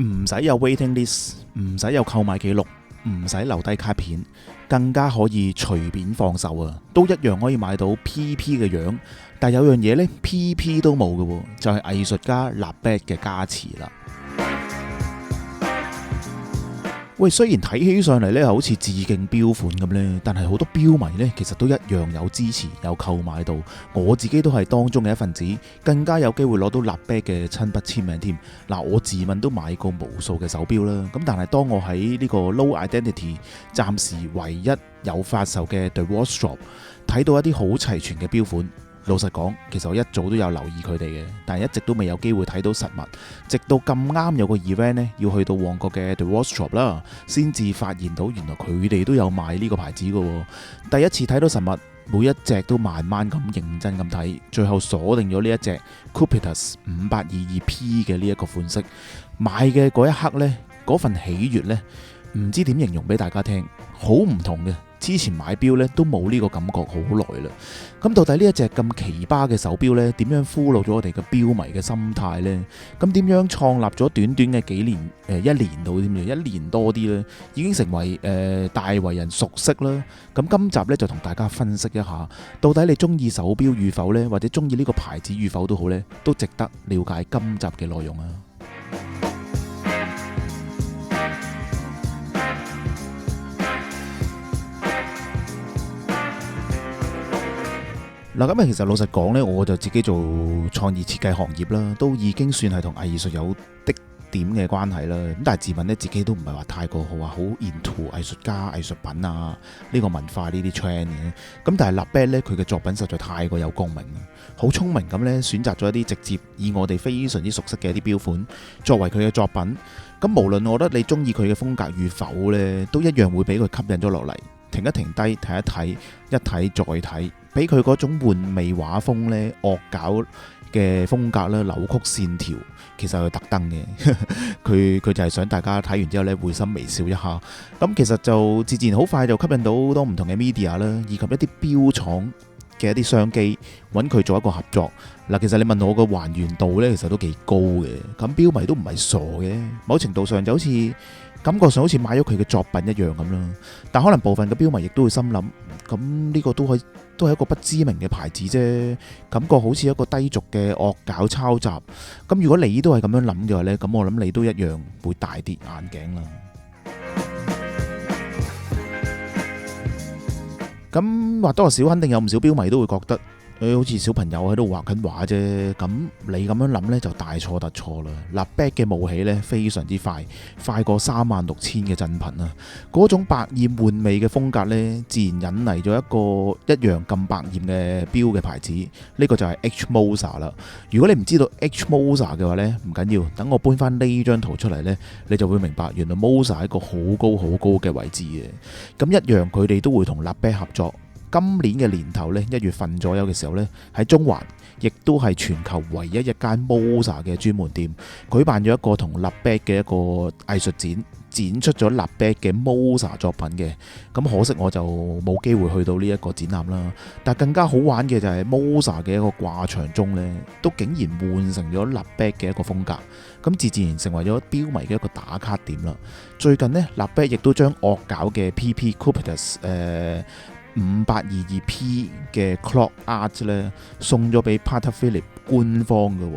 唔使有 waiting list，唔使有購買記錄，唔使留低卡片，更加可以隨便放售啊！都一樣可以買到 PP 嘅樣，但有樣嘢呢 PP 都冇嘅，就係藝術家立 bad 嘅加持啦。喂，雖然睇起上嚟呢好似致敬標款咁呢，但係好多標迷呢其實都一樣有支持有購買到，我自己都係當中嘅一份子，更加有機會攞到立 bad 嘅親筆簽名添。嗱，我自問都買過無數嘅手錶啦，咁但係當我喺呢個 Low Identity 暫時唯一有發售嘅 The Watch Shop 睇到一啲好齊全嘅標款。老實講，其實我一早都有留意佢哋嘅，但係一直都未有機會睇到實物。直到咁啱有個 event 呢，要去到旺角嘅 The Watch Shop 啦，先至發現到原來佢哋都有賣呢個牌子嘅。第一次睇到實物，每一隻都慢慢咁認真咁睇，最後鎖定咗呢一隻 Cupitus 5822P 嘅呢一個款式。買嘅嗰一刻呢，嗰份喜悅呢，唔知點形容俾大家聽，好唔同嘅。之前買錶咧都冇呢個感覺好耐啦。咁到底呢一隻咁奇葩嘅手錶呢，點樣俘虜咗我哋嘅錶迷嘅心態呢？咁點樣創立咗短短嘅幾年一年到添嘅一年多啲呢，已經成為大為人熟悉啦。咁今集呢，就同大家分析一下，到底你中意手錶與否呢，或者中意呢個牌子與否都好呢，都值得了解今集嘅內容啊！嗱，咁其實老實講呢，我就自己做創意設計行業啦，都已經算係同藝術有啲點嘅關係啦。咁但係自問呢，自己都唔係話太過好 into 藝術家、藝術品啊呢個文化呢啲 trend 嘅。咁但係立 bad 呢，佢嘅作品實在太過有共鳴啦，好聰明咁呢，選擇咗一啲直接以我哋非常之熟悉嘅一啲錶款作為佢嘅作品。咁無論我覺得你中意佢嘅風格與否呢，都一樣會俾佢吸引咗落嚟。停一停低睇一睇，一睇再睇，俾佢嗰種玩味畫風呢，惡搞嘅風格啦，扭曲線條，其實係特登嘅。佢就係想大家睇完之後呢，會心微笑一下。咁其實就自然好快就吸引到好多唔同嘅 media 啦，以及一啲錶廠嘅一啲商機揾佢做一個合作。嗱，其實你問我個還原度呢，其實都幾高嘅。咁錶迷都唔係傻嘅，某程度上就好似感覺上好似買咗佢嘅作品一樣咁啦，但可能部分嘅錶迷亦都會心諗，咁呢個都係一個不知名嘅牌子啫，感覺好似一個低俗嘅惡搞抄襲。咁如果你都係咁樣諗嘅話呢，咁我諗你都一樣會大跌眼鏡啦。咁或多或少肯定有唔少錶迷都會覺得，好似小朋友喺度畫緊畫啫。咁你咁樣諗呢，就大錯特錯啦。立 bad 嘅冒起呢，非常之快過36000嘅振頻啊！嗰種百厭換味嘅風格呢，自然引嚟咗一樣咁百厭嘅錶嘅牌子。呢個就係 H Moser 啦。如果你唔知道 H Moser 嘅話呢，唔緊要，等我搬翻呢張圖出嚟呢，你就會明白原來 Moser 係一個好高嘅位置嘅。咁一樣佢哋都會同立 bad 合作。今年嘅年頭呢，1月份左右嘅時候呢，喺中環，亦都係全球唯一一間 Moser 嘅專門店，舉辦咗一個同立 bad 嘅一個藝術展，展出咗立 bad 嘅 Moser 作品嘅。咁可惜我就冇機會去到呢一個展覽啦。但更加好玩嘅就係 Moser 嘅一個掛牆鐘呢，都竟然換成咗立 bad 嘅一個風格，咁自然成為咗錶迷嘅一個打卡點啦。最近呢，立 bad 亦都將惡搞嘅 PP Cupitus 5822P 嘅 Clock Art 咧送咗俾 Patek Philippe 官方嘅，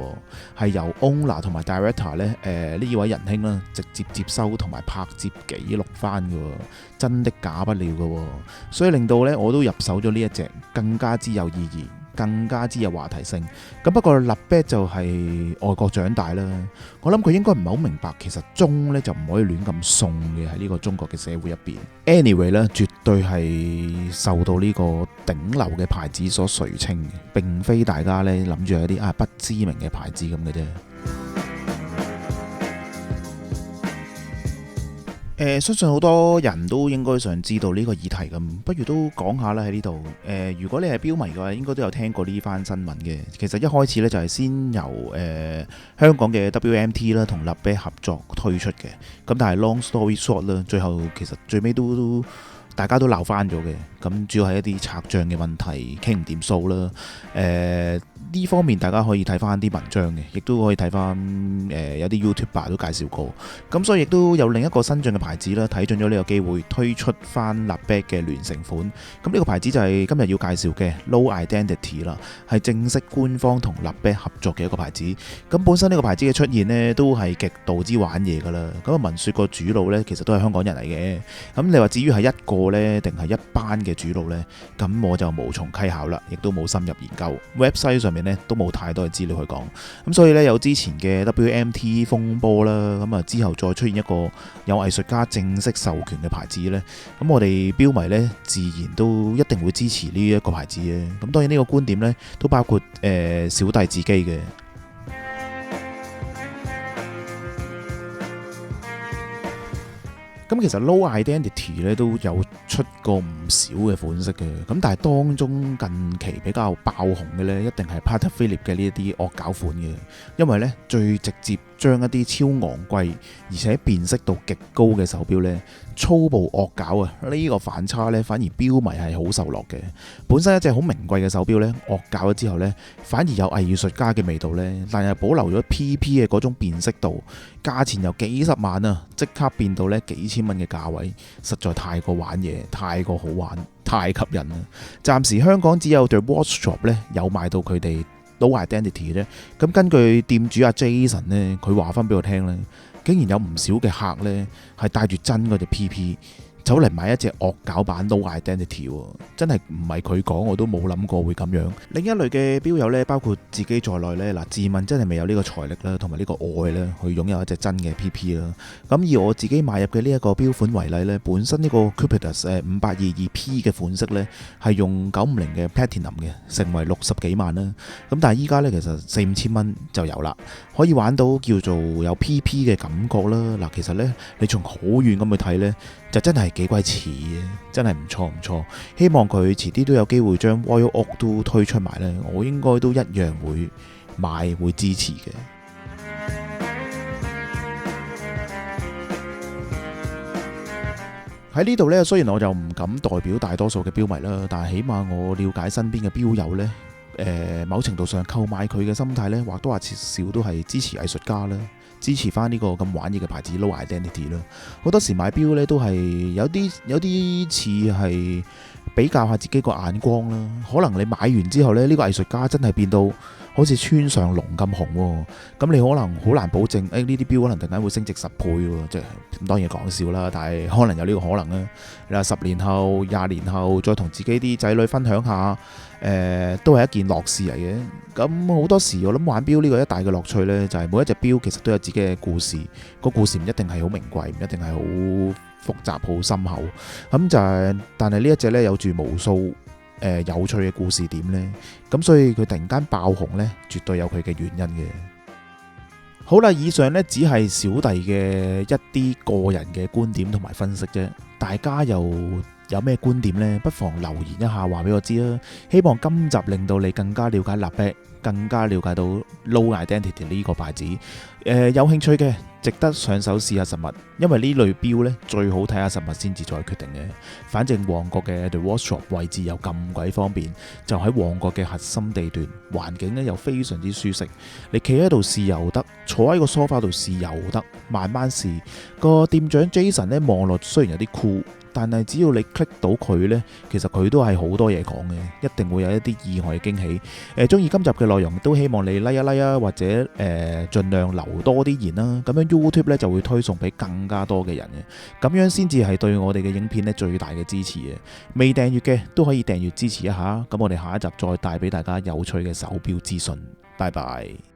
係由 Owner 同埋 Director 咧呢位仁兄啦直接接收同埋拍攝記錄翻嘅，真的假不了嘅，所以令到咧我都入手咗呢一隻，更加之有意義，更加之有話題性。咁不過立 bad 就係外國長大啦，我諗佢應該唔係好明白，其實鐘咧就唔可以亂咁送嘅，喺呢個中國嘅社會入邊。Anyway 咧，絕對係受到呢個頂流嘅牌子所垂青嘅，並非大家咧諗住有啲不知名嘅牌子咁嘅啫。相信好多人都應該想知道呢個議題咁，不如都講下啦喺呢度。如果你係錶迷嘅話，應該都有聽過呢番新聞嘅。其實一開始呢，就係先由香港嘅 WMT 啦同立 bad 合作推出嘅。咁但係 long story short 啦，最後其實最尾都大家都鬧翻咗嘅。咁主要係一啲拆賬嘅問題，傾唔掂數啦。呢方面大家可以睇翻啲文章嘅，亦都可以睇翻有啲 YouTuber 都介紹過。咁所以亦都有另一個新進嘅牌子啦，睇準咗呢個機會推出翻 Nabeck 嘅聯乘款。咁呢個牌子就係今日要介紹嘅 Low Identity 啦，係正式官方同 Nabeck 合作嘅一個牌子。咁本身呢個牌子嘅出現呢，都係極度之玩嘢噶啦。咁啊，聞說個主腦呢，其實都係香港人嚟嘅。咁你話至於係一個呢，定係一班嘅主腦呢？咁我就無從稽考啦，亦都冇深入研究。website 上面呢，都冇太多嘅資料去講。咁所以呢，有之前嘅 WMT 風波啦，咁啊之後再出現一個有藝術家正式授權嘅牌子呢。咁我哋標迷呢，自然都一定會支持呢一個牌子嘅。咁當然呢個觀點呢，都包括小弟自己嘅。咁其實 Low Identity 咧都有出過唔少嘅款式嘅，咁但係當中近期比較爆紅嘅呢，一定係 Patek Philippe 嘅呢一啲惡搞款嘅，因為呢最直接將一啲超昂貴而且辨識度極高嘅手錶呢粗暴惡搞啊！呢個反差呢，反而標迷係好受落嘅。本身一隻好名貴嘅手錶呢，惡搞咗之後呢，反而有藝術家嘅味道呢，但係保留咗 PP 嘅嗰種辨識度，價錢由幾十萬啊，即刻變到呢幾千蚊嘅價位，實在太過玩嘢，太過好玩，太吸引啦！暫時香港只有 The Watch Shop 呢有賣到佢哋 Low Identity 呢。咁根據店主阿 Jason 呢，佢話翻俾我聽呢，竟然有唔少嘅客呢係帶住真嗰隻 PP 走嚟買一隻惡搞版 Low Identity 喎，真係唔係佢講，我都冇諗過會咁樣。另一類嘅錶友呢，包括自己在內呢，嗱，自問真係未有呢個財力啦，同埋呢個愛呢，去擁有一隻真嘅 PP 啦。咁以我自己買入嘅呢一個錶款為例呢，本身呢個 Cupidus 5822P 嘅款式呢，係用950嘅 Platinum 嘅，成為60幾萬啦。咁但係依家呢，其實4-5千蚊就有啦，可以玩到叫做有 PP 嘅感覺啦。嗱，其實呢，你從好遠咁去睇呢，就真係幾鬼似嘅，真係唔錯唔錯。希望佢遲啲都有機會將 Royal Oak 都推出埋呢，我應該都一樣會買會支持嘅。喺呢度呢，雖然我就唔敢代表大多數嘅標迷啦，但係起碼我了解身邊嘅標友呢，某程度上購買佢嘅心態呢，或多或少都係支持藝術家啦。支持翻呢個咁玩嘢嘅牌子 Low Identity 啦，好多時買錶呢都係有啲似係比較下自己個眼光啦。可能你買完之後呢，呢個藝術家真係變到好似村上龍咁紅喎，咁你可能好難保證，呢啲錶可能突然間會升值10倍喎，即係當然講笑啦，但係可能有呢個可能啦。你話10年後、20年後再同自己啲仔女分享下，都係一件樂事嚟嘅。咁好多時我諗玩錶呢個一大嘅樂趣呢，就係每一隻錶其實都有自己嘅故事，個故事唔一定係好名貴，唔一定係好複雜、好深厚。咁就係，但係呢一隻呢，有住無數有趣嘅故事點呢，咁所以佢突然間爆紅呢，絕對有佢嘅原因嘅。好啦，以上呢只係小弟嘅一啲個人嘅觀點同埋分析啫，大家又有咩觀點呢？不妨留言一下話俾我知啦。希望今集令到你更加了解 Nabeck，更加了解到 Low Identity 呢個牌子。有興趣嘅，值得上手試下實物，因為呢類錶呢，最好睇下實物先至再決定嘅。反正旺角嘅 The Watch Shop 位置又咁鬼方便，就喺旺角嘅核心地段，環境呢又非常之舒適。你企喺度試又得，坐喺個梳化度試又得，慢慢試。個店長 Jason 呢，望落雖然有啲酷，但係只要你 click 到佢呢，其實佢都係好多嘢講嘅，一定會有一啲意外嘅驚喜。中意今集嘅內容，都希望你 like 一 like 啊，或者盡量留多啲言啦，咁樣 YouTube 呢就會推送俾更加多嘅人嘅，咁樣先至係對我哋嘅影片呢最大嘅支持嘅。未訂閱嘅都可以訂閱支持一下，咁我哋下一集再帶俾大家有趣嘅手錶資訊。拜拜。